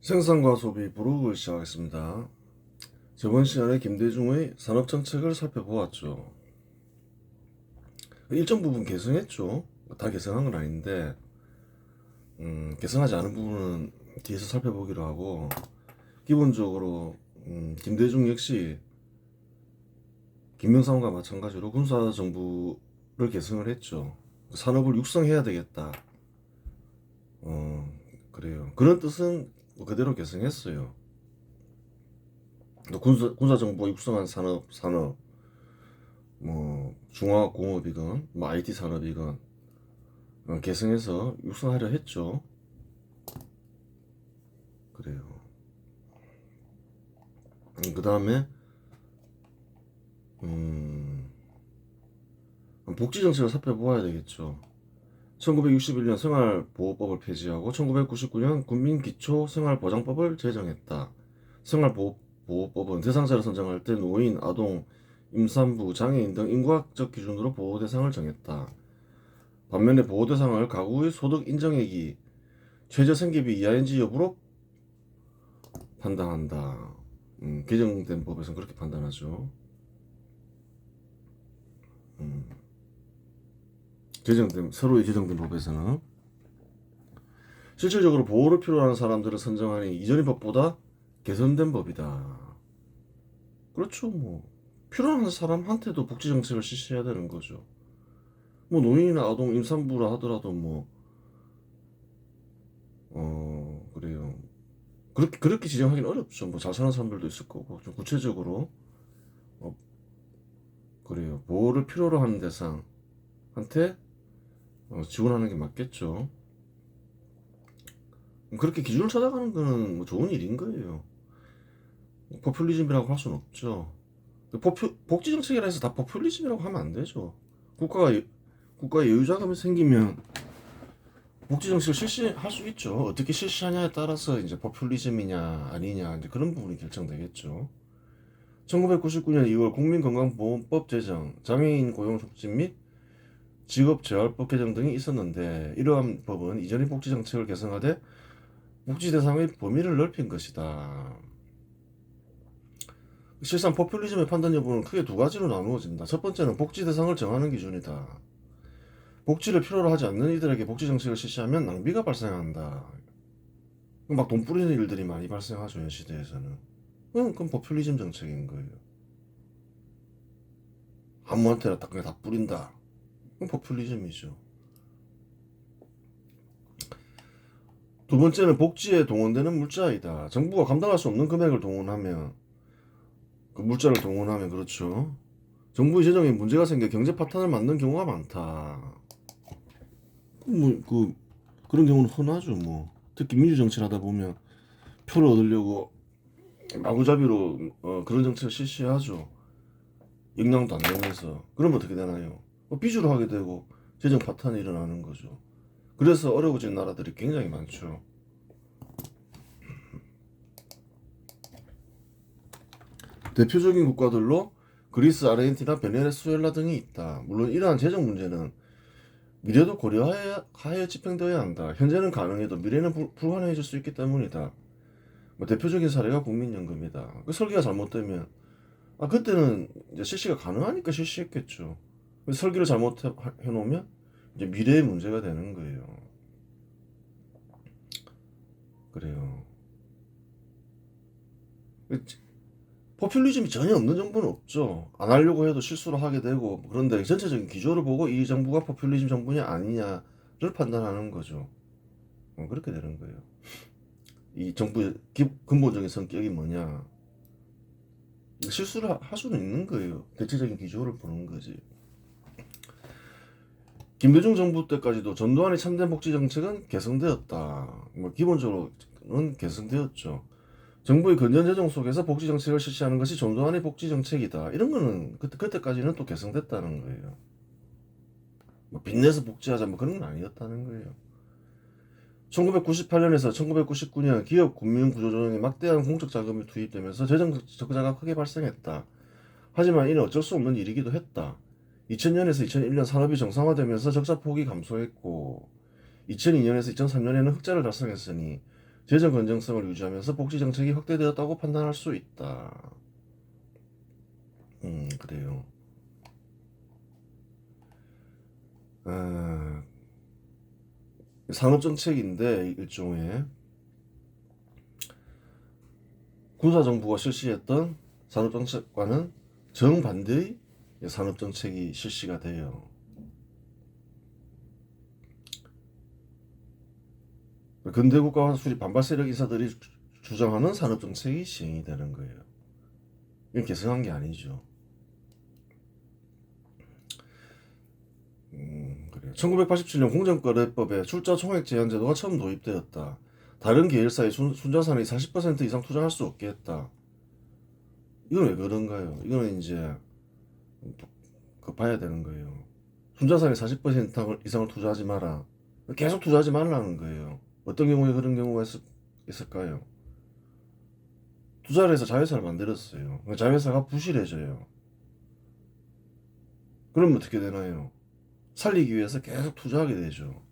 생산과 소비 부록을 시작하겠습니다. 저번 시간에 김대중의 산업정책을 살펴보았죠. 일정 부분 개선했죠. 다 개선한 건 아닌데 개선하지 않은 부분은 뒤에서 살펴보기로 하고, 기본적으로 김대중 역시 김명삼과 마찬가지로 군사정부를 개성을 했죠. 산업을 육성해야 되겠다. 그래요. 그런 뜻은 그대로 개성했어요. 군사정부가 육성한 산업, 뭐 중화공업이건 뭐 IT 산업이건 개성해서 육성하려 했죠. 그래요. 그 다음에 복지 정책을 살펴보아야 되겠죠. 1961년 생활보호법을 폐지하고 1999년 국민기초생활보장법을 제정했다. 생활보호법은 대상자를 선정할 때 노인, 아동, 임산부, 장애인 등 인구학적 기준으로 보호대상을 정했다. 반면에 보호대상을 가구의 소득 인정액이 최저생계비 이하인지 여부로 판단한다. 개정된 법에서는 그렇게 판단하죠. 새로 제정된 법에서는 실질적으로 보호를 필요로 하는 사람들을 선정하니 이전의 법보다 개선된 법이다. 그렇죠. 뭐 필요한 사람한테도 복지 정책을 실시해야 되는 거죠. 뭐 노인이나 아동, 임산부라 하더라도 그래요. 그렇게 지정하기는 어렵죠. 뭐 잘 사는 사람들도 있을 거고. 좀 구체적으로 어, 그래요. 보호를 필요로 하는 대상한테 지원하는 게 맞겠죠. 그렇게 기준을 찾아가는 거는 뭐 좋은 일인 거예요. 포퓰리즘이라고 할 수는 없죠. 복지 정책이라 해서 다 포퓰리즘이라고 하면 안 되죠. 국가에 여유 자금이 생기면 복지 정책을 실시할 수 있죠. 어떻게 실시하냐에 따라서 이제 포퓰리즘이냐 아니냐 이제 그런 부분이 결정되겠죠. 1999년 2월 국민건강보험법 제정, 장애인 고용촉진 및 직업재활법 개정 등이 있었는데, 이러한 법은 이전의 복지 정책을 개선하되 복지 대상의 범위를 넓힌 것이다. 실상 포퓰리즘의 판단 여부는 크게 두 가지로 나누어진다. 첫 번째는 복지 대상을 정하는 기준이다. 복지를 필요로 하지 않는 이들에게 복지 정책을 실시하면 낭비가 발생한다. 막 돈 뿌리는 일들이 많이 발생하죠, 현 시대에서는. 그건 포퓰리즘 정책인 거예요. 아무한테나 딱 그냥 다 뿌린다. 그건 포퓰리즘이죠. 두 번째는 복지에 동원되는 물자이다. 정부가 감당할 수 없는 금액을 동원하면, 그 물자를 동원하면, 그렇죠. 정부의 재정에 문제가 생겨 경제 파탄을 맞는 경우가 많다. 그런 경우는 흔하죠, 뭐. 특히 민주정치를 하다 보면 표를 얻으려고 마구잡이로 그런 정책을 실시하죠. 역량도 안 되면서. 그러면 어떻게 되나요? 빚으로 하게 되고 재정 파탄이 일어나는 거죠. 그래서 어려워진 나라들이 굉장히 많죠. 대표적인 국가들로 그리스, 아르헨티나, 베네수엘라 등이 있다. 물론 이러한 재정 문제는 미래도 고려하여 집행되어야 한다. 현재는 가능해도 미래는 불가능해질 수 있기 때문이다. 뭐 대표적인 사례가 국민연금이다. 그 설계가 잘못되면 그때는 이제 실시가 가능하니까 실시했겠죠. 설계를 잘못해 놓으면 이제 미래의 문제가 되는 거예요. 그래요. 포퓰리즘이 전혀 없는 정부는 없죠. 안 하려고 해도 실수를 하게 되고, 그런데 전체적인 기조를 보고 이 정부가 포퓰리즘 정부냐 아니냐를 판단하는 거죠. 그렇게 되는 거예요. 이 정부의 근본적인 성격이 뭐냐. 실수를 할 수는 있는 거예요. 대체적인 기조를 보는 거지. 김대중 정부 때까지도 전두환의 참된 복지 정책은 개선되었다. 뭐 기본적으로는 개선되었죠. 정부의 건전 재정 속에서 복지 정책을 실시하는 것이 전두환의 복지 정책이다. 이런 거는 그때까지는 또 개선됐다는 거예요. 뭐 빚내서 복지하자 뭐 그런 건 아니었다는 거예요. 1998년에서 1999년 기업 금융 구조조정에 막대한 공적 자금이 투입되면서 재정 적자가 크게 발생했다. 하지만 이는 어쩔 수 없는 일이기도 했다. 2000년에서 2001년 산업이 정상화되면서 적자 폭이 감소했고, 2002년에서 2003년에는 흑자를 달성했으니 재정 건전성을 유지하면서 복지 정책이 확대되었다고 판단할 수 있다. 그래요. 아, 산업정책인데 일종의 군사정부가 실시했던 산업정책과는 정반대의 산업정책이 실시가 돼요. 근대국가와 수립 반발 세력 인사들이 주장하는 산업정책이 시행이 되는 거예요. 이건 개성한 게 아니죠. 그래요. 1987년 공정거래법에 출자 총액 제한 제도가 처음 도입되었다. 다른 계열사의 순자산의 40% 이상 투자할 수 없게 했다. 이건 왜 그런가요? 이거는 이제 봐야 되는 거예요. 순자산의 40% 이상을 투자하지 마라. 계속 투자하지 말라는 거예요. 어떤 경우에 그런 경우가 있을까요? 투자를 해서 자회사를 만들었어요. 자회사가 부실해져요. 그러면 어떻게 되나요? 살리기 위해서 계속 투자하게 되죠.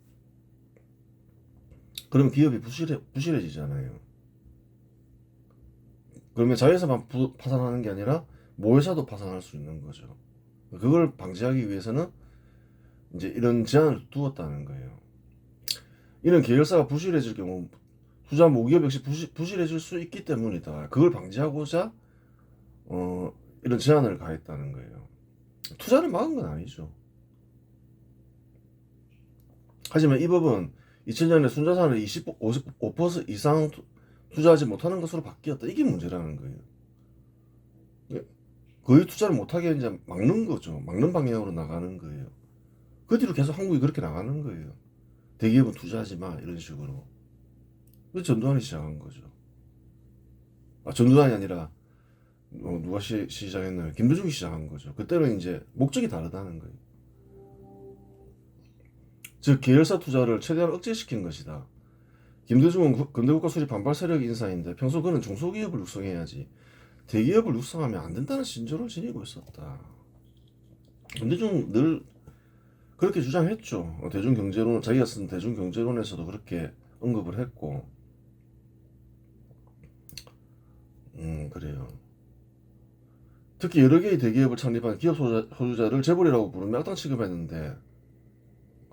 그러면 기업이 부실해지잖아요. 그러면 자회사만 파산하는 게 아니라 모회사도 파산할 수 있는 거죠. 그걸 방지하기 위해서는 이제 이런 제한을 두었다는 거예요. 이런 계열사가 부실해질 경우 투자 모기업 역시 부실해질 수 있기 때문이다. 그걸 방지하고자 이런 제한을 가했다는 거예요. 투자를 막은 건 아니죠. 하지만 이 법은 2000년에 순자산을 55% 이상 투자하지 못하는 것으로 바뀌었다. 이게 문제라는 거예요. 거의 투자를 못하게 이제 막는 거죠. 막는 방향으로 나가는 거예요. 그 뒤로 계속 한국이 그렇게 나가는 거예요. 대기업은 투자하지 마 이런 식으로. 그 전두환이 시작한 거죠. 전두환이 아니라 누가 시작했나요? 김대중이 시작한 거죠. 그때는 이제 목적이 다르다는 거예요. 즉 계열사 투자를 최대한 억제시킨 것이다. 김대중은 근대국가 수립 반발 세력 인사인데 평소 그는 중소기업을 육성해야지 대기업을 육성하면 안 된다는 신조를 지니고 있었다. 김대중 늘 그렇게 주장했죠. 대중경제론, 자기가 쓴 대중경제론에서도 그렇게 언급을 했고, 그래요. 특히 여러 개의 대기업을 창립한 기업 소유자를 재벌이라고 부르며 악당 취급했는데,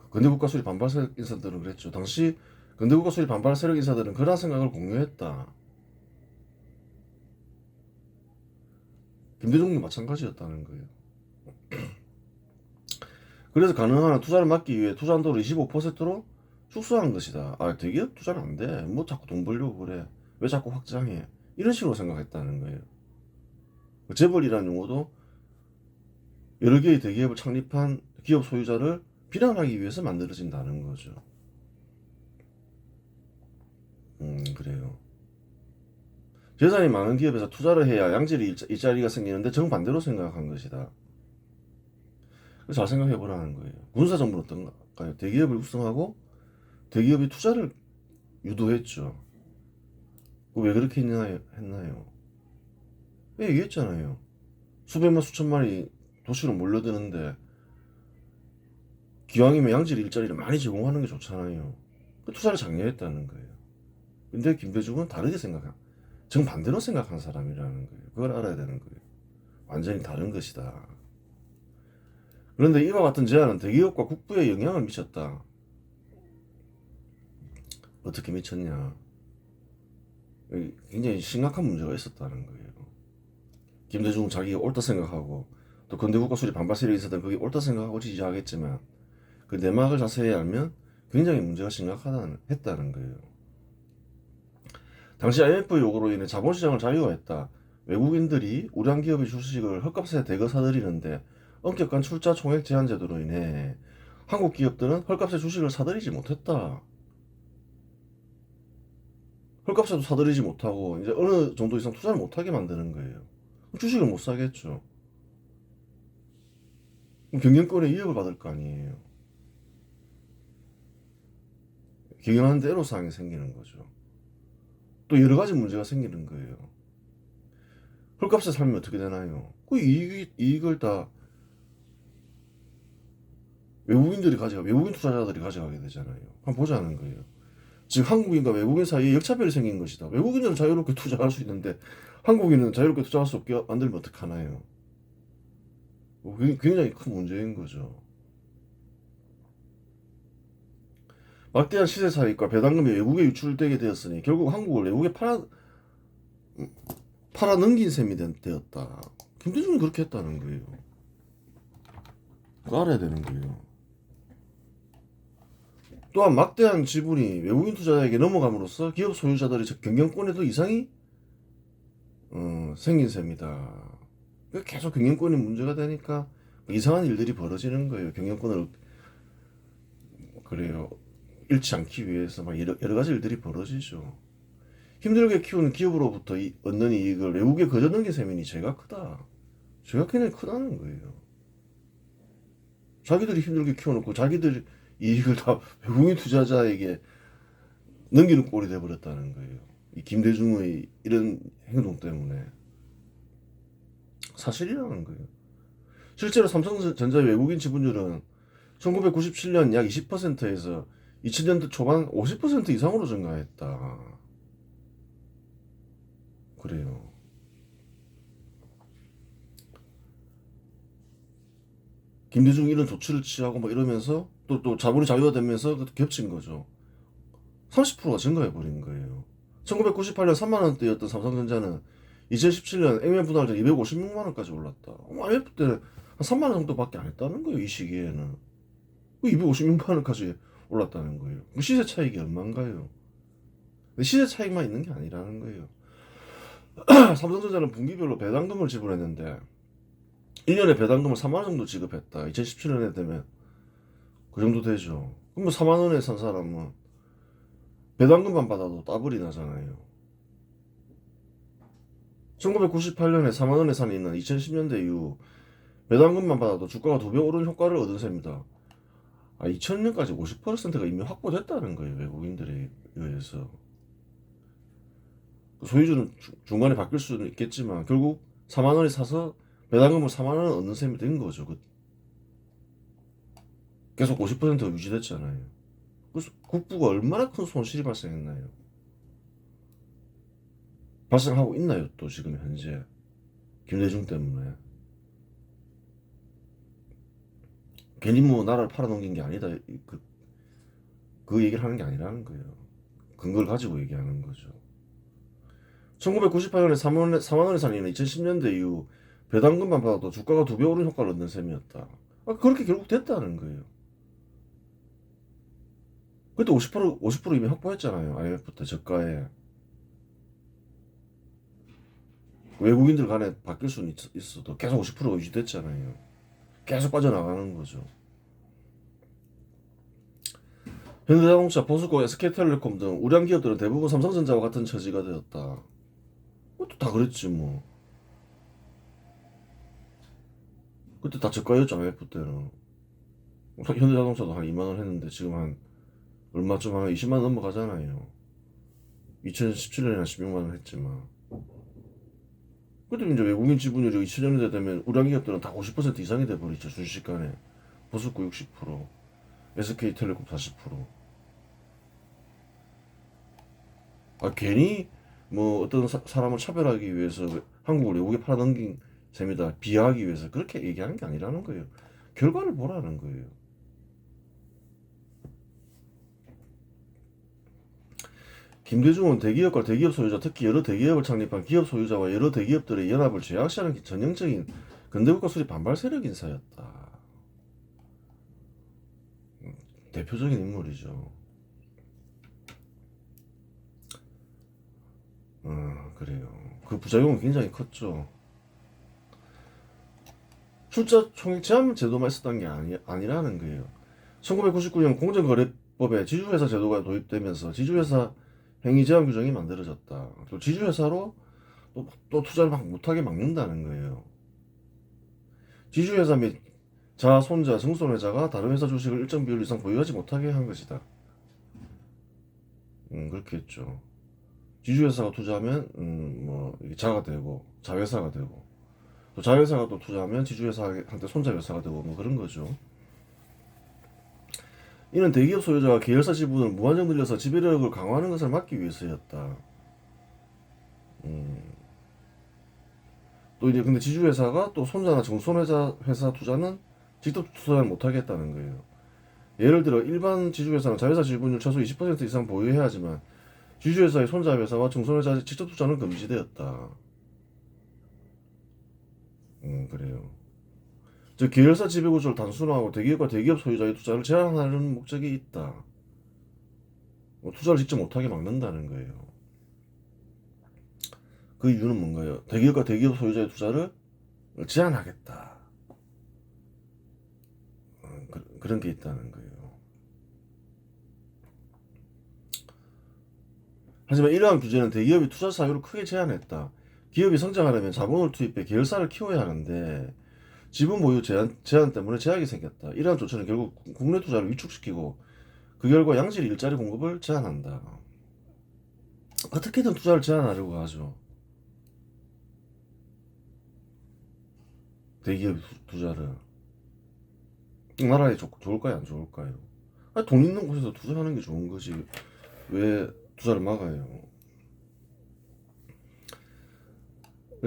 근대국가 수립 반발 세력 인사들은 그랬죠. 당시 근대국가 수립 반발 세력 인사들은 그러한 생각을 공유했다. 김대중도 마찬가지였다는 거예요. 그래서 가능한 한 투자를 막기 위해 투자 한도를 25%로 축소한 것이다. 대기업 투자는 안 돼. 뭐 자꾸 돈 벌려고 그래. 왜 자꾸 확장해? 이런 식으로 생각했다는 거예요. 재벌이라는 용어도 여러 개의 대기업을 창립한 기업 소유자를 비난하기 위해서 만들어진다는 거죠. 그래요. 재산이 많은 기업에서 투자를 해야 양질의 일자리가 생기는데 정반대로 생각한 것이다. 잘 생각해 보라는 거예요. 군사정부는 어떤가요? 대기업을 육성하고 대기업이 투자를 유도했죠. 왜 그렇게 했나요? 왜 얘기했잖아요. 수백만 수천만이 도시로 몰려드는데 기왕이면 양질 일자리를 많이 제공하는 게 좋잖아요. 그 투자를 장려했다는 거예요. 근데 김대중은 다르게 정반대로 생각한 사람이라는 거예요. 그걸 알아야 되는 거예요. 완전히 다른 것이다. 그런데 이와 같은 제안은 대기업과 국부에 영향을 미쳤다. 어떻게 미쳤냐? 굉장히 심각한 문제가 있었다는 거예요. 김대중은 자기가 옳다 생각하고 또 근대국가 수립 반발 세력이 있었던 그게 옳다 생각하고 지지하겠지만 그 내막을 자세히 알면 굉장히 문제가 심각하다는 거예요. 당시 IMF 요구로 인해 자본시장을 자유화했다. 외국인들이 우량 기업의 주식을 헐값에 대거 사들이는데 엄격한 출자 총액 제한 제도로 인해 한국 기업들은 헐값에 주식을 사들이지 못했다. 헐값에도 사들이지 못하고 이제 어느 정도 이상 투자를 못하게 만드는 거예요. 주식을 못 사겠죠. 경영권에 위협을 받을 거 아니에요. 경영하는데 애로사항이 생기는 거죠. 또 여러 가지 문제가 생기는 거예요. 헐값에 살면 어떻게 되나요? 그 이익을 다 외국인 투자자들이 가져가게 되잖아요. 한번 보자는 거예요. 지금 한국인과 외국인 사이에 역차별이 생긴 것이다. 외국인은 자유롭게 투자할 수 있는데 한국인은 자유롭게 투자할 수 없게 만들면 어떡하나요? 굉장히 큰 문제인 거죠. 막대한 시세 차익과 배당금이 외국에 유출되게 되었으니 결국 한국을 외국에 팔아 넘긴 셈이 되었다. 김대중이 그렇게 했다는 거예요. 그거 알아야 되는 거예요. 또한 막대한 지분이 외국인 투자자에게 넘어감으로써 기업 소유자들의 경영권에도 이상이 생긴 셈이다. 계속 경영권이 문제가 되니까 이상한 일들이 벌어지는 거예요. 경영권을 그래요. 잃지 않기 위해서 막 여러 가지 일들이 벌어지죠. 힘들게 키우는 기업으로부터 얻는 이익을 외국에 거저 넘긴 셈이니 죄가 크다. 죄가 굉장히 크다는 거예요. 자기들이 힘들게 키워놓고 자기들 이익을 다 외국인 투자자에게 넘기는 꼴이 돼버렸다는 거예요. 이 김대중의 이런 행동 때문에 사실이라는 거예요. 실제로 삼성전자의 외국인 지분율은 1997년 약 20%에서 2000년대 초반 50% 이상으로 증가했다. 그래요. 김대중이 이런 조치를 취하고 막 이러면서 또 자본이 자유화 되면서 겹친 거죠. 30%가 증가해 버린 거예요. 1998년 3만 원대였던 삼성전자는 2017년 액면 분할전 256만 원까지 올랐다. IMF 때는 한 3만 원 정도밖에 안 했다는 거예요. 이 시기에는 256만 원까지 올랐다는 거예요. 시세 차익이 얼마인가요? 시세 차익만 있는 게 아니라는 거예요. 삼성전자는 분기별로 배당금을 지불했는데 1년에 배당금을 4만 원 정도 지급했다. 2017년에 되면 그 정도 되죠. 그럼 뭐 4만 원에 산 사람은 배당금만 받아도 따블이 나잖아요. 1998년에 4만 원에 산 이는 2010년대 이후 배당금만 받아도 주가가 2배 오른 효과를 얻은 셈이다. 2000년까지 50%가 이미 확보됐다는 거예요. 외국인들에 의해서. 소유주는 중간에 바뀔 수는 있겠지만 결국 4만 원에 사서 배당금을 4만 원 얻는 셈이 된 거죠. 계속 50%가 유지됐잖아요. 그래서 국부가 얼마나 큰 손실이 발생했나요? 발생하고 있나요? 또 지금 현재 김대중 때문에 괜히 뭐 나라를 팔아넘긴 게 아니다. 그 얘기를 하는 게 아니라는 거예요. 근거를 가지고 얘기하는 거죠. 1998년에 4만 원에 산 이는 2010년대 이후 배당금만 받아도 주가가 2배 오른 효과를 얻는 셈이었다. 그렇게 결국 됐다는 거예요. 그때 50% 이미 확보했잖아요. IMF 때 저가에. 외국인들 간에 바뀔 수는 있어도 계속 50%가 유지됐잖아요. 계속 빠져나가는 거죠. 현대자동차, 포스코, SK텔레콤 등 우량 기업들은 대부분 삼성전자와 같은 처지가 되었다. 그것도 다 그랬지 뭐. 그때 다 저가였죠. IMF 때는. 현대자동차도 한 2만 원 했는데 지금 한 얼마쯤 한 20만 원 넘어가잖아요. 2017년에 한 16만 원 했지만. 그때 이제 외국인 지분율이 2000년대 되면 우량 기업들은 다 50% 이상이 돼버리죠. 순식간에. 포스코 60%, SK텔레콤 40%. 괜히 뭐 어떤 사람을 차별하기 위해서 한국을 외국에 팔아넘긴 셈이다. 비하하기 위해서 그렇게 얘기하는 게 아니라는 거예요. 결과를 보라는 거예요. 김대중은 대기업과 대기업 소유자, 특히 여러 대기업을 창립한 기업 소유자와 여러 대기업들의 연합을 제약시하는 전형적인 근대국가 수립 반발 세력 인사였다. 대표적인 인물이죠. 그래요. 그 부작용은 굉장히 컸죠. 출자 총액 제한 제도만 있었던 게 아니라는 거예요. 1999년 공정거래법에 지주회사 제도가 도입되면서 지주회사 행위 제한 규정이 만들어졌다. 또 지주회사로 또 투자를 못하게 막는다는 거예요. 지주회사 및 자, 손자, 증손회자가 다른 회사 주식을 일정 비율 이상 보유하지 못하게 한 것이다. 그렇게 했죠. 지주회사가 투자하면 뭐 자가 되고 자회사가 되고 또 자회사가 또 투자하면 지주회사한테 손자회사가 되고 뭐 그런 거죠. 이는 대기업 소유자가 계열사 지분을 무한정 늘려서 지배력을 강화하는 것을 막기 위해서였다. 또 이제 근데 지주회사가 또 손자나 증손회사 투자는 직접 투자를 못하겠다는 거예요. 예를 들어 일반 지주회사는 자회사 지분율 최소 20% 이상 보유해야 하지만 지주회사의 손자회사와 증손회사의 직접 투자는 금지되었다. 그래요. 즉 계열사 지배구조를 단순화하고 대기업과 대기업 소유자의 투자를 제한하는 목적이 있다. 투자를 직접 못하게 막는다는 거예요. 그 이유는 뭔가요? 대기업과 대기업 소유자의 투자를 제한하겠다. 그런 게 있다는 거예요. 하지만 이러한 규제는 대기업이 투자 사유를 크게 제한했다. 기업이 성장하려면 자본을 투입해 계열사를 키워야 하는데 지분 보유 제한 때문에 제약이 생겼다. 이러한 조치는 결국 국내 투자를 위축시키고 그 결과 양질 일자리 공급을 제한한다. 어떻게든 투자를 제한하려고 하죠. 대기업 투자를. 나라에 좋을까요? 안 좋을까요? 아니, 돈 있는 곳에서 투자하는 게 좋은 거지. 왜 투자를 막아요?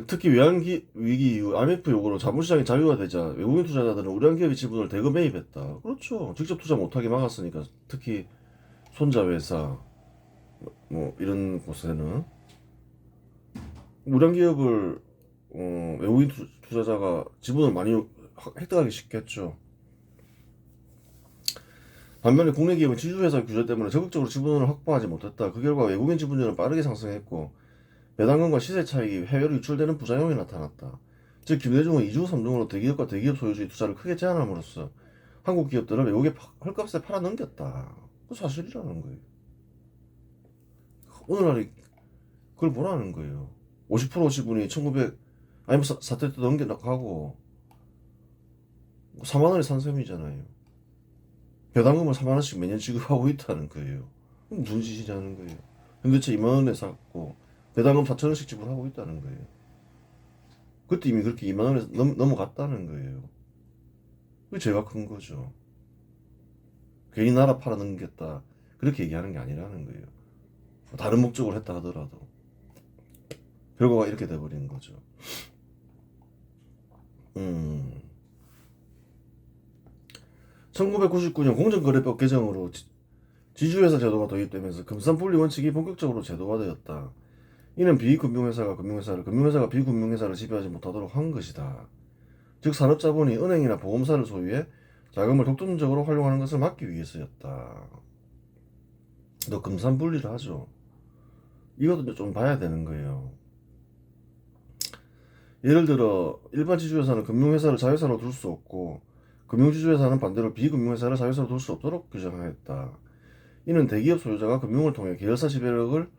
특히 외환 위기 이후 IMF 요구로 자본시장이 자유화 되자 외국인 투자자들은 우량 기업의 지분을 대거 매입했다. 그렇죠. 직접 투자 못하게 막았으니까. 특히 손자회사 뭐 이런 곳에는 우량 기업을 외국인 투자자가 지분을 많이 획득하기 쉽겠죠. 반면에 국내 기업은 지주회사 규제 때문에 적극적으로 지분을 확보하지 못했다. 그 결과 외국인 지분율은 빠르게 상승했고 배당금과 시세 차익이 해외로 유출되는 부작용이 나타났다. 즉 김대중은 이중 삼중으로 대기업과 대기업 소유주의 투자를 크게 제한함으로써 한국 기업들을 외국에 헐값에 팔아넘겼다. 그 사실이라는 거예요. 오늘날에 그걸 뭐라는 거예요. 50% 지분이 1900 아니면 사태 때 넘겨가고 4만 원에 산 셈이잖아요. 배당금을 4만 원씩 매년 지급하고 있다는 거예요. 무슨 짓이냐는 거예요. 현대차 2만 원에 샀고 배당금 4천 원씩 지불하고 있다는 거예요. 그때 이미 그렇게 2만 원에 넘어갔다는 거예요. 그게 죄가 큰 거죠. 괜히 나라 팔아넘겼다 그렇게 얘기하는 게 아니라는 거예요. 다른 목적으로 했다 하더라도 결과가 이렇게 돼버리는 거죠. 1999년 공정거래법 개정으로 지주회사 제도가 도입되면서 금산분리 원칙이 본격적으로 제도화되었다. 이는 비금융회사가 금융회사를, 금융회사가 비금융회사를 지배하지 못하도록 한 것이다. 즉 산업자본이 은행이나 보험사를 소유해 자금을 독점적으로 활용하는 것을 막기 위해서였다. 너 금산분리를 하죠. 이것도 좀 봐야 되는 거예요. 예를 들어 일반 지주회사는 금융회사를 자회사로 둘 수 없고 금융지주회사는 반대로 비금융회사를 자회사로 둘 수 없도록 규정하였다. 이는 대기업 소유자가 금융을 통해 계열사 지배력을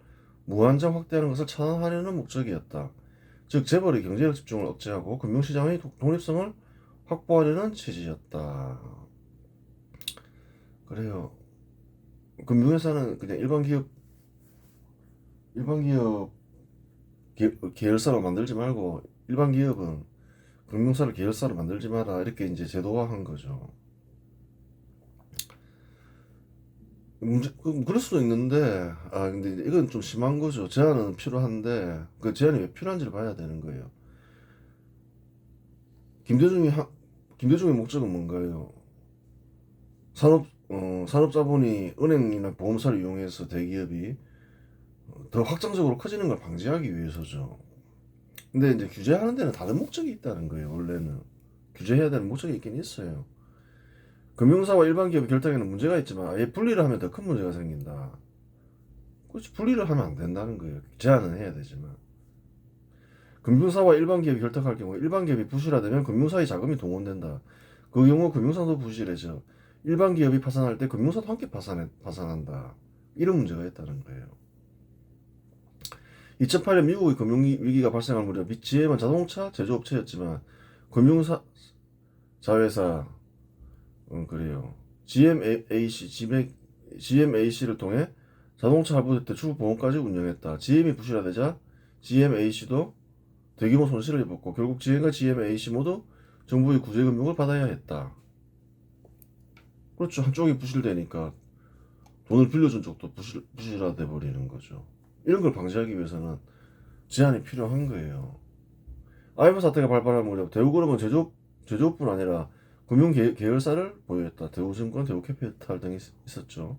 무한정 확대하는 것을 차단하려는 목적이었다. 즉 재벌의 경제력 집중을 억제하고 금융시장의 독립성을 확보하려는 취지였다. 그래요. 금융회사는 그냥 일반 기업 계열사로 만들지 말고 일반 기업은 금융사를 계열사로 만들지 마라 이렇게 이제 제도화한 거죠. 그럴 수도 있는데 근데 이건 좀 심한 거죠. 제한은 필요한데 그 제한이 왜 필요한지를 봐야 되는 거예요. 김대중의 목적은 뭔가요? 산업자본이 은행이나 보험사를 이용해서 대기업이 더 확장적으로 커지는 걸 방지하기 위해서죠. 근데 이제 규제하는 데는 다른 목적이 있다는 거예요. 원래는 규제해야 되는 목적이 있긴 있어요. 금융사와 일반 기업의 결탁에는 문제가 있지만 아예 분리를 하면 더 큰 문제가 생긴다. 그렇지, 분리를 하면 안 된다는 거예요. 제한은 해야 되지만. 금융사와 일반 기업이 결탁할 경우 일반 기업이 부실화되면 금융사의 자금이 동원된다. 그 경우 금융사도 부실해져. 일반 기업이 파산할 때 금융사도 함께 파산한다. 이런 문제가 있다는 거예요. 2008년 미국의 금융위기가 발생할 무렵 GM은 자동차 제조업체였지만 금융사 자회사 그래요. GMAC를 통해 자동차 할부대 출구 보험까지 운영했다. GM이 부실화되자 GMAC도 대규모 손실을 입었고 결국 GM과 GMAC 모두 정부의 구제금융을 받아야 했다. 그렇죠. 한쪽이 부실되니까 돈을 빌려준 쪽도 부실화돼 버리는 거죠. 이런 걸 방지하기 위해서는 제한이 필요한 거예요. 아이버 사태가 발발한 무렵 대우그룹은 제조업뿐 아니라 금융 계열사를 보유했다. 대우증권, 대우캐피탈 등이 있었죠.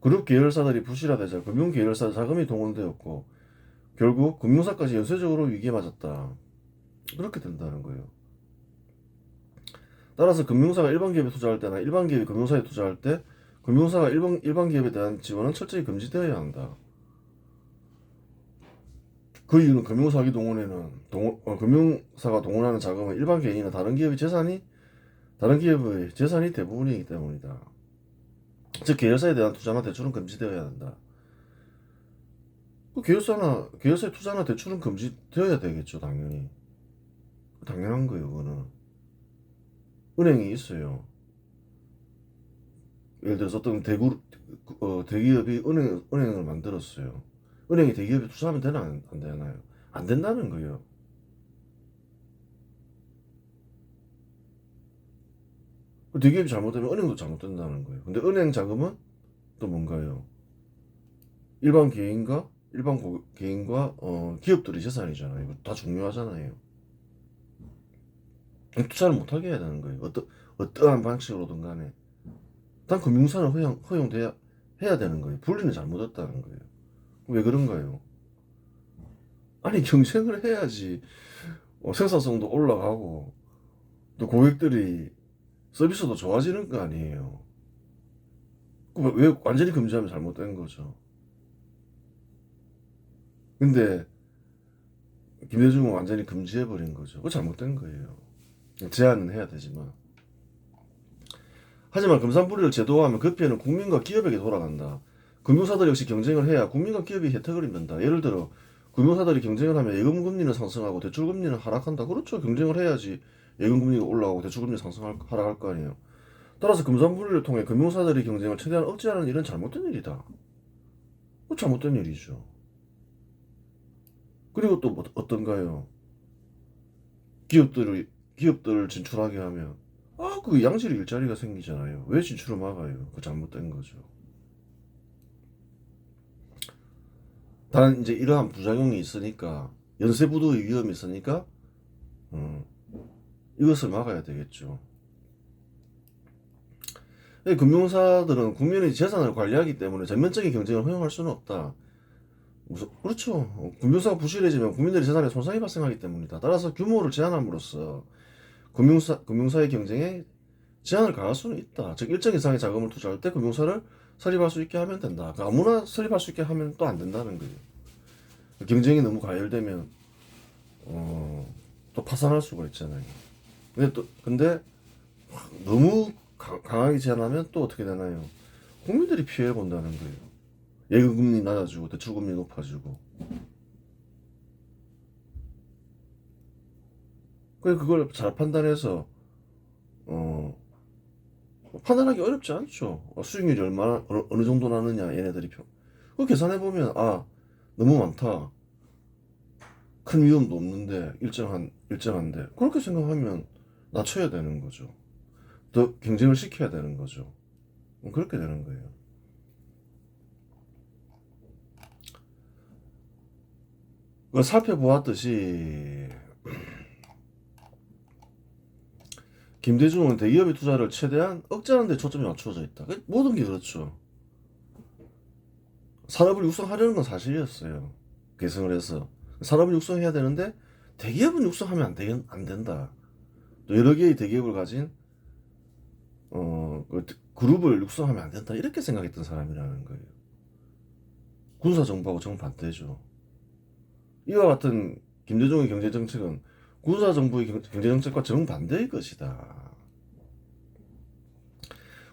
그룹 계열사들이 부실화되자 금융 계열사 자금이 동원되었고 결국 금융사까지 연쇄적으로 위기에 맞았다. 그렇게 된다는 거예요. 따라서 금융사가 일반 기업에 투자할 때나 일반 기업이 금융사에 투자할 때 금융사가 일반 기업에 대한 지원은 철저히 금지되어야 한다. 그 이유는 금융사기 동원에는 금융사가 동원하는 자금은 일반 개인이나 다른 기업의 재산이 대부분이기 때문이다. 즉 계열사에 대한 투자나 대출은 금지되어야 한다. 그 계열사의 투자나 대출은 금지되어야 되겠죠, 당연히. 당연한 거예요, 그거는. 은행이 있어요. 예를 들어서 어떤 대기업이 은행을 만들었어요. 은행이 대기업에 투자하면 되나 안 되나요? 안 된다는 거예요. 대기업이 잘못되면 은행도 잘못된다는 거예요. 근데 은행 자금은 또 뭔가요? 일반 개인과 기업들의 재산이잖아요. 이거 다 중요하잖아요. 투자를 못하게 해야 되는 거예요. 어떠한 방식으로든 간에. 단 금융사는 허용돼야 해야 되는 거예요. 분리는 잘못했다는 거예요. 왜 그런가요? 아니 경쟁을 해야지 생산성도 올라가고 또 고객들이 서비스도 좋아지는 거 아니에요. 왜 완전히 금지하면 잘못된 거죠. 근데 김대중은 완전히 금지해버린 거죠. 그거 잘못된 거예요. 제한은 해야 되지만. 하지만 금산불이를 제도화하면 그 피해는 국민과 기업에게 돌아간다. 금융사들 역시 경쟁을 해야 국민과 기업이 혜택을 입는다. 예를 들어 금융사들이 경쟁을 하면 예금금리는 상승하고 대출금리는 하락한다. 그렇죠. 경쟁을 해야지 예금금리가 올라가고 대출금리 하락할 거 아니에요. 따라서 금산불이를 통해 금융사들의 경쟁을 최대한 억제하는 일은 잘못된 일이다. 잘못된 일이죠. 그리고 또 어떤가요? 기업들을 진출하게 하면 그 양질 일자리가 생기잖아요. 왜 진출을 막아요? 그 잘못된 거죠. 다른 이제 이러한 부작용이 있으니까 연쇄부도의 위험이 있으니까 음, 이것을 막아야 되겠죠. 금융사들은 국민의 재산을 관리하기 때문에 전면적인 경쟁을 허용할 수는 없다. 그렇죠. 금융사가 부실해지면 국민들의 재산에 손상이 발생하기 때문이다. 따라서 규모를 제한함으로써 금융사의 경쟁에 제한을 가할 수는 있다. 즉 일정 이상의 자금을 투자할 때 금융사를 설립할 수 있게 하면 된다. 그러니까 아무나 설립할 수 있게 하면 또 안 된다는 거예요. 경쟁이 너무 과열되면 또 파산할 수가 있잖아요. 근데 너무 강하게 제한하면 또 어떻게 되나요? 국민들이 피해 본다는 거예요. 예금금리 낮아지고 대출금리 높아지고. 그걸 잘 판단해서 판단하기 어렵지 않죠. 수익률이 어느 정도 나느냐 얘네들이 그거 계산해 보면 너무 많다. 큰 위험도 없는데 일정한데 그렇게 생각하면 낮춰야 되는 거죠. 더 경쟁을 시켜야 되는 거죠. 그렇게 되는 거예요. 살펴보았듯이 김대중은 대기업의 투자를 최대한 억제하는 데 초점이 맞춰져 있다. 모든 게 그렇죠. 산업을 육성하려는 건 사실이었어요. 개성을 해서 산업을 육성해야 되는데 대기업은 육성하면 안 된다. 또 여러 개의 대기업을 가진 그룹을 육성하면 안 된다. 이렇게 생각했던 사람이라는 거예요. 군사정부하고 정반대죠. 이와 같은 김대중의 경제정책은 군사정부의 경제정책과 정반대의 것이다.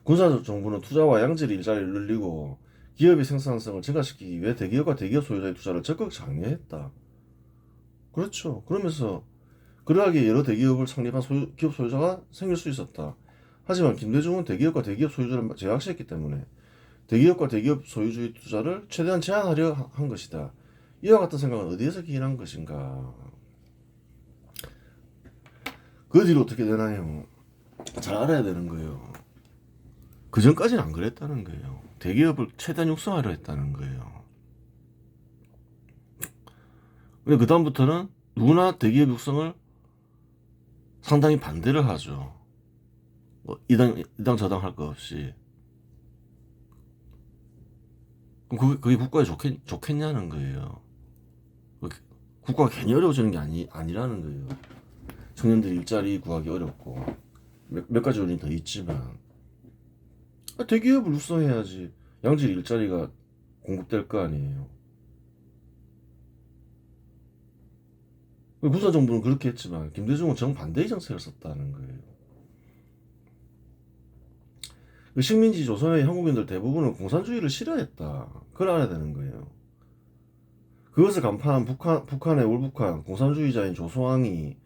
군사정부는 투자와 양질 일자리를 늘리고 기업의 생산성을 증가시키기 위해 대기업과 대기업 소유자의 투자를 적극 장려했다. 그렇죠. 그러면서 그러하기에 여러 대기업을 창립한 기업 소유자가 생길 수 있었다. 하지만 김대중은 대기업과 대기업 소유주를 제약시했기 때문에 대기업과 대기업 소유주의 투자를 최대한 제한하려 한 것이다. 이와 같은 생각은 어디에서 기인한 것인가? 그 뒤로 어떻게 되나요? 잘 알아야 되는 거예요. 그 전까지는 안 그랬다는 거예요. 대기업을 최대한 육성하려 했다는 거예요. 근데 그 다음부터는 누구나 대기업 육성을 상당히 반대를 하죠. 뭐 이당 저당 할 거 없이. 그럼 그게 국가에 좋겠냐는 거예요. 국가가 괜히 어려워지는 게 아니라는 거예요. 청년들이 일자리 구하기 어렵고 몇 가지 요인이 더 있지만 대기업을 육성해야지 양질 일자리가 공급될 거 아니에요. 군사정부는 그렇게 했지만 김대중은 정반대의 정책을 썼다는 거예요. 식민지 조선의 한국인들 대부분은 공산주의를 싫어했다. 그걸 알아야 되는 거예요. 그것을 간파한 북한의 울북한 공산주의자인 조소왕이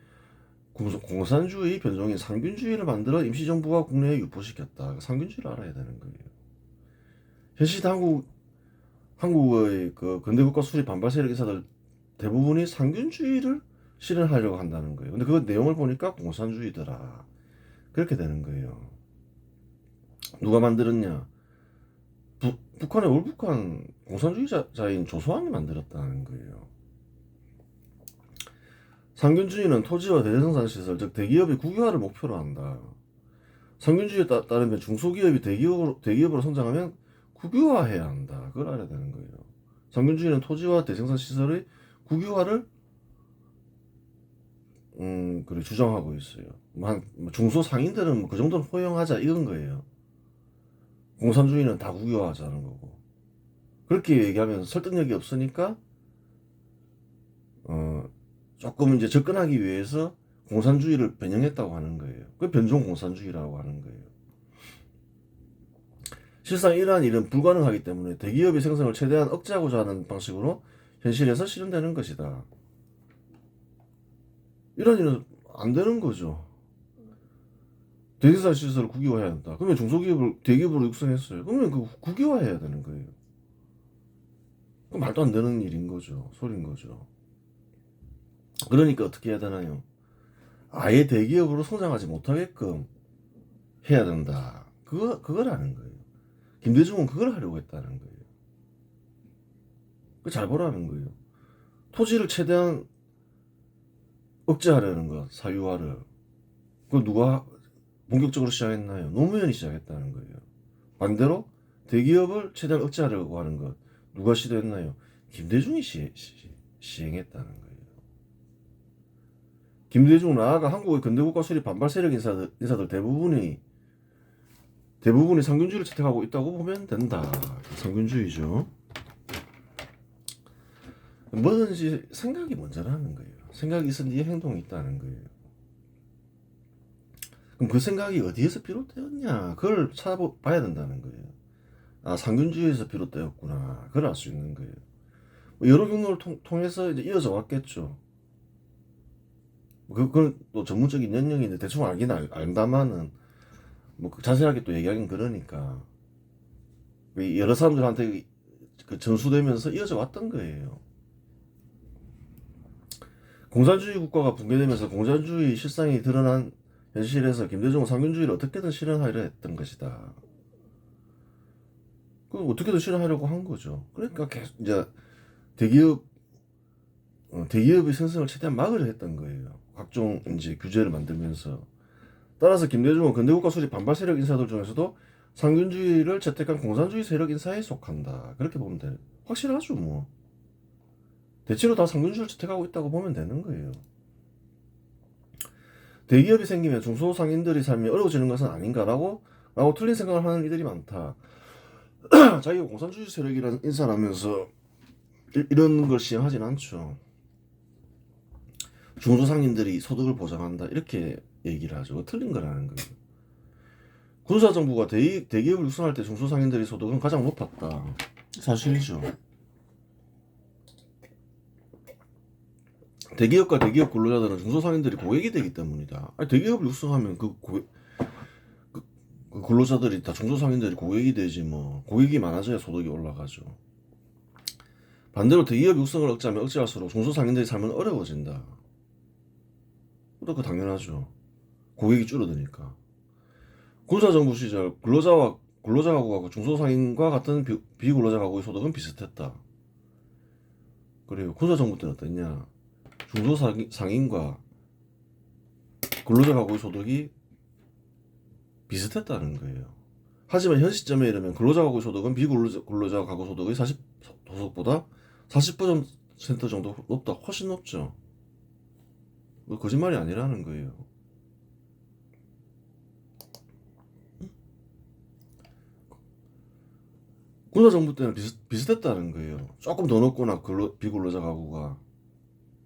공산주의 변종인 상균주의를 만들어 임시정부가 국내에 유포시켰다. 상균주의를 알아야 되는 거예요. 현실 한국의 그 근대국가 수립 반발 세력 인사들 대부분이 상균주의를 실현하려고 한다는 거예요. 근데 그 내용을 보니까 공산주의더라. 그렇게 되는 거예요. 누가 만들었냐? 북한의 울북한 공산주의자인 조소왕이 만들었다는 거예요. 상균주의는 토지와 대생산 시설, 즉 대기업의 국유화를 목표로 한다. 상균주의에 따르면 중소기업이 대기업으로 성장하면 국유화해야 한다. 그걸 알아야 되는 거예요. 상균주의는 토지와 대생산 시설의 국유화를 그래 주장하고 있어요. 중소상인들은 그 정도는 허용하자 이건 거예요. 공산주의는 다 국유화하자는 거고. 그렇게 얘기하면 설득력이 없으니까 조금 이제 접근하기 위해서 공산주의를 변형했다고 하는 거예요. 그 변종 공산주의라고 하는 거예요. 실상 이러한 일은 불가능하기 때문에 대기업의 생성을 최대한 억제하고자 하는 방식으로 현실에서 실현되는 것이다. 이런 일은 안 되는 거죠. 대생산 시설을 국유화해야 한다. 그러면 중소기업을 대기업으로 육성했어요. 그러면 그 국유화해야 되는 거예요. 그 말도 안 되는 일인 거죠. 소린 거죠. 그러니까 어떻게 해야 되나요? 아예 대기업으로 성장하지 못하게끔 해야 된다. 그거라는 거예요. 김대중은 그걸 하려고 했다는 거예요. 잘 보라는 거예요. 토지를 최대한 억제하려는 것, 사유화를. 그걸 누가 본격적으로 시작했나요? 노무현이 시작했다는 거예요. 반대로 대기업을 최대한 억제하려고 하는 것, 누가 시도했나요? 김대중이 시행했다는 거예요. 김대중 나아가 한국의 근대국가 수립 반발 세력 인사들 대부분이 상균주의를 채택하고 있다고 보면 된다. 상균주의죠. 뭐든지 생각이 먼저라는 거예요. 생각이 있은 뒤에 행동이 있다는 거예요. 그럼 그 생각이 어디에서 비롯되었냐? 그걸 찾아봐야 된다는 거예요. 아, 상균주의에서 비롯되었구나. 그걸 알 수 있는 거예요. 여러 경로를 통해서 이제 이어져 왔겠죠. 그건 또 전문적인 연령인데 대충 알긴 안다마는 뭐 자세하게 또 얘기하긴 그러니까 여러 사람들한테 그 전수되면서 이어져 왔던 거예요. 공산주의 국가가 붕괴되면서 공산주의 실상이 드러난 현실에서 김대중은 상균주의를 어떻게든 실현하려 했던 것이다. 그 어떻게든 실현하려고 한 거죠. 그러니까 계속 이제 대기업의 생성을 최대한 막으려 했던 거예요. 각종 이제 규제를 만들면서. 따라서 김대중은 근대국가 수립 반발 세력 인사들 중에서도 상균주의를 채택한 공산주의 세력 인사에 속한다. 그렇게 보면 돼. 확실하죠, 뭐. 대체로 다 상균주의를 채택하고 있다고 보면 되는 거예요. 대기업이 생기면 중소상인들의 삶이 어려워지는 것은 아닌가라고 틀린 생각을 하는 이들이 많다. 자기가 공산주의 세력이라는 인사라면서 이런 걸 시행하진 않죠. 중소상인들이 소득을 보장한다 이렇게 얘기를 하죠. 틀린 거라는 거예요. 군사정부가 대기업을 육성할 때 중소상인들의 소득은 가장 높았다. 사실이죠. 대기업과 대기업 근로자들은 중소상인들이 고객이 되기 때문이다. 아니, 대기업을 육성하면 그 근로자들이 다 중소상인들이 고객이 되지 뭐. 고객이 많아져야 소득이 올라가죠. 반대로 대기업 육성을 억제하면 억제할수록 중소상인들의 삶은 어려워진다. 그거 당연하죠. 고객이 줄어드니까. 군사정부 시절 근로자와 근로자 가구하고 중소상인과 같은 비근로자 가구의 소득은 비슷했다. 그래요. 군사정부 때는 어땠냐? 중소상인과 근로자 가구의 소득이 비슷했다는 거예요. 하지만 현 시점에 이르면 근로자 가구 소득은 비근로자 가구 소득의 40%보다 40% 정도 높다. 훨씬 높죠. 거짓말이 아니라는 거예요. 군사정부 때는 비슷했다는 거예요. 조금 더 높거나 비근로자 가구가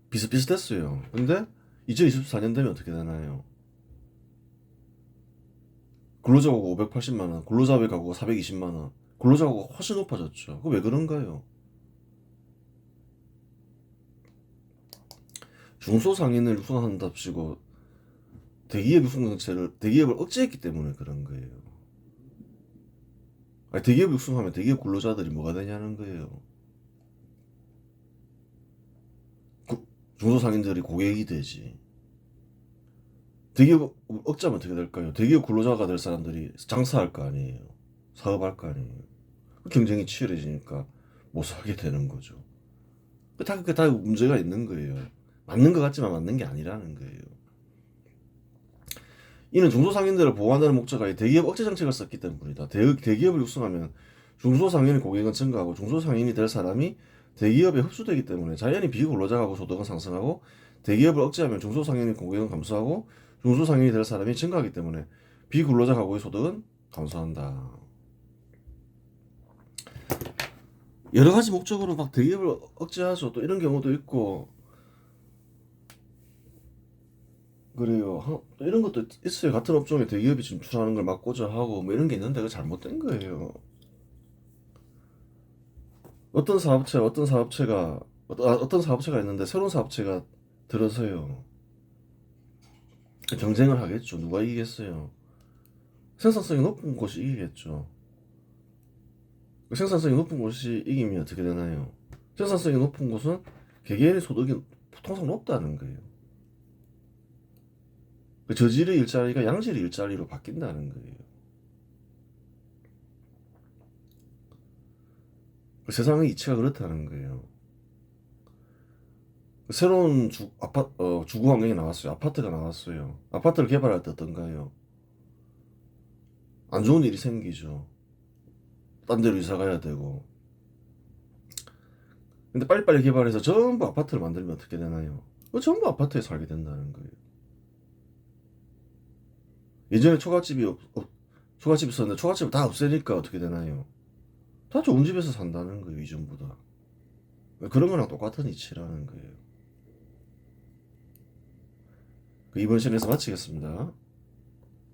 비슷비슷했어요. 근데 2024년 되면 어떻게 되나요? 근로자 가구 580만 원, 근로자 가구가 420만 원, 근로자 가구가 훨씬 높아졌죠. 그 왜 그런가요? 중소상인을 육성한답시고 대기업 육성 정책을 대기업을 억제했기 때문에 그런 거예요. 아니, 대기업 육성하면 대기업 근로자들이 뭐가 되냐는 거예요. 중소상인들이 고객이 되지. 대기업 억제하면 어떻게 될까요? 대기업 근로자가 될 사람들이 장사할 거 아니에요. 사업할 거 아니에요. 경쟁이 치열해지니까 못 사게 되는 거죠. 그다 문제가 있는 거예요. 맞는 것 같지만 맞는 게 아니라는 거예요. 이는 중소상인들을 보호한다는 목적과 대기업 억제 정책을 썼기 때문이다. 대기업을 육성하면 중소상인의 고객은 증가하고 중소상인이 될 사람이 대기업에 흡수되기 때문에 자연히 비근로자하고 소득은 상승하고 대기업을 억제하면 중소상인의 고객은 감소하고 중소상인이 될 사람이 증가하기 때문에 비근로자하고의 소득은 감소한다. 여러 가지 목적으로 막 대기업을 억제하죠. 또 이런 경우도 있고 그래요. 또 이런 것도 있어요. 같은 업종에 대기업이 진출하는 걸 막고자 하고 뭐 이런 게 있는데 그거 잘못된 거예요. 어떤 사업체가 있는데 새로운 사업체가 들어서요. 경쟁을 하겠죠. 누가 이기겠어요? 생산성이 높은 곳이 이기겠죠. 생산성이 높은 곳이 이기면 어떻게 되나요? 생산성이 높은 곳은 개개인의 소득이 통상 높다는 거예요. 저질의 일자리가 양질의 일자리로 바뀐다는 거예요. 세상의 이치가 그렇다는 거예요. 새로운 주거 환경이 나왔어요. 아파트가 나왔어요. 아파트를 개발할 때 어떤가요? 안 좋은 일이 생기죠. 딴 데로 이사 가야 되고. 근데 빨리빨리 개발해서 전부 아파트를 만들면 어떻게 되나요? 전부 아파트에 살게 된다는 거예요. 예전에 초가집이 있었는데 초가집을 다 없애니까 어떻게 되나요? 다 좋은 집에서 산다는 거예요, 이전보다. 그런 거랑 똑같은 이치라는 거예요. 이번 시간에서 마치겠습니다.